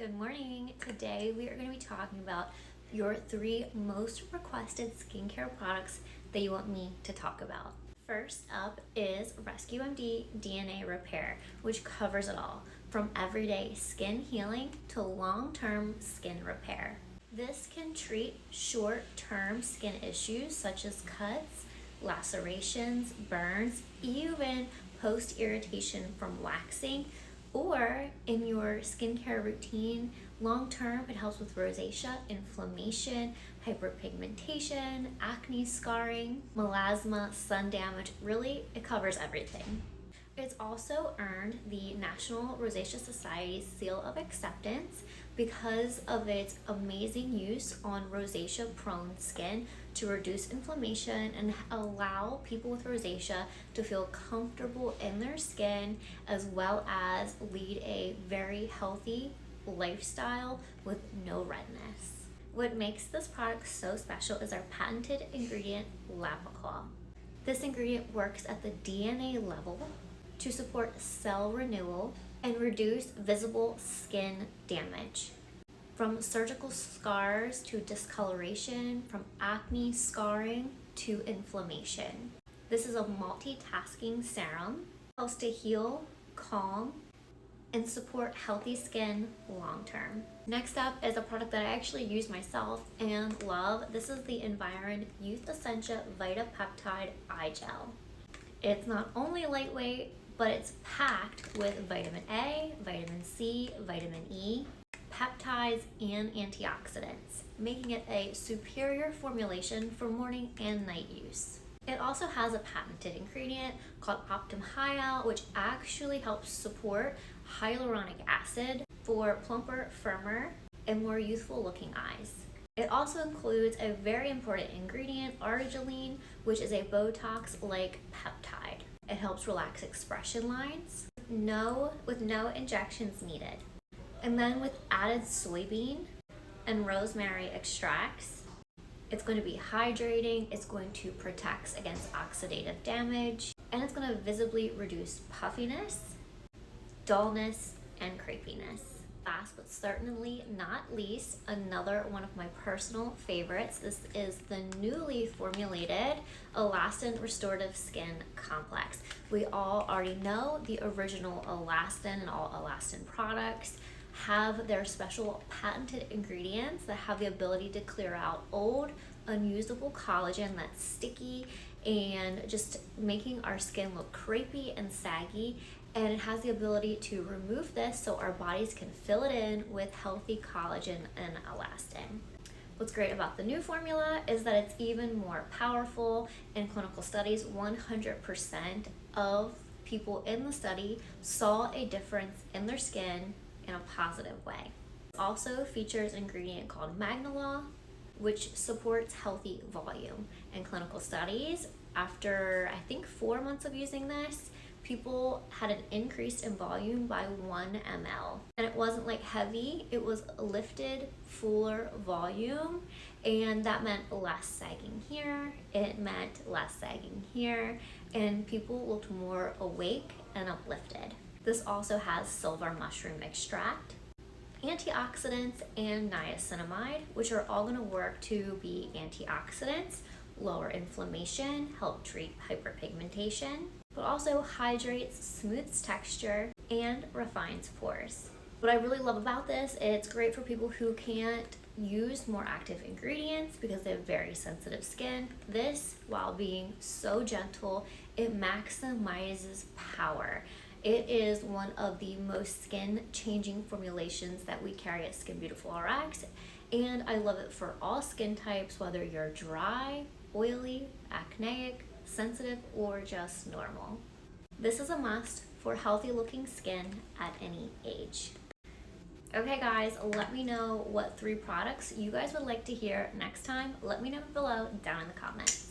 Good morning. Today we are going to be talking about your 3 most requested skincare products that you want me to talk about. First up is Rescue MD DNA Repair, which covers it all, from everyday skin healing to long-term skin repair. This can treat short-term skin issues such as cuts, lacerations, burns, even post-irritation from waxing, or in your skincare routine. Long term, it helps with rosacea, inflammation, hyperpigmentation, acne scarring, melasma, sun damage. Really, it covers everything. It's also earned the National Rosacea Society's seal of acceptance because of its amazing use on rosacea-prone skin to reduce inflammation and allow people with rosacea to feel comfortable in their skin, as well as lead a very healthy lifestyle with no redness. What makes this product so special is our patented ingredient, Lapicol. This ingredient works at the DNA level to support cell renewal and reduce visible skin damage. From surgical scars to discoloration, from acne scarring to inflammation. This is a multitasking serum, helps to heal, calm, and support healthy skin long term. Next up is a product that I actually use myself and love. This is the Environ Youth Essentia Vitapeptide Eye Gel. It's not only lightweight, but it's packed with vitamin A, vitamin C, vitamin E, peptides, and antioxidants, making it a superior formulation for morning and night use. It also has a patented ingredient called Optum Hyal, which actually helps support hyaluronic acid for plumper, firmer, and more youthful looking eyes. It also includes a very important ingredient, arginine, which is a Botox-like peptide. It helps relax expression lines with no injections needed. And then with added soybean and rosemary extracts, it's going to be hydrating, it's going to protect against oxidative damage, and it's going to visibly reduce puffiness, dullness, and crepiness. Last but certainly not least, another one of my personal favorites. This is the newly formulated Elastin Restorative Skin Complex. We all already know the original Elastin and all Elastin products have their special patented ingredients that have the ability to clear out old, unusable collagen that's sticky and just making our skin look crepey and saggy. And it has the ability to remove this so our bodies can fill it in with healthy collagen and elastin. What's great about the new formula is that it's even more powerful. In clinical studies, 100% of people in the study saw a difference in their skin in a positive way. It also features an ingredient called Magnalol, which supports healthy volume. In clinical studies, after I think 4 months of using this, people had an increase in volume by 1 ml. And it wasn't like heavy, it was lifted, fuller volume, and that meant less sagging here, it meant less sagging here, and people looked more awake and uplifted. This also has silver mushroom extract, antioxidants, and niacinamide, which are all going to work to be antioxidants, lower inflammation, help treat hyperpigmentation, but also hydrates, smooths texture, and refines pores. What I really love about this, it's great for people who can't use more active ingredients because they have very sensitive skin. This, while being so gentle, it maximizes power. It is one of the most skin-changing formulations that we carry at Skin Beautiful RX, and I love it for all skin types, whether you're dry, oily, acneic, sensitive, or just normal. This is a must for healthy looking skin at any age. Okay guys, let me know what 3 products you guys would like to hear next time. Let me know below down in the comments.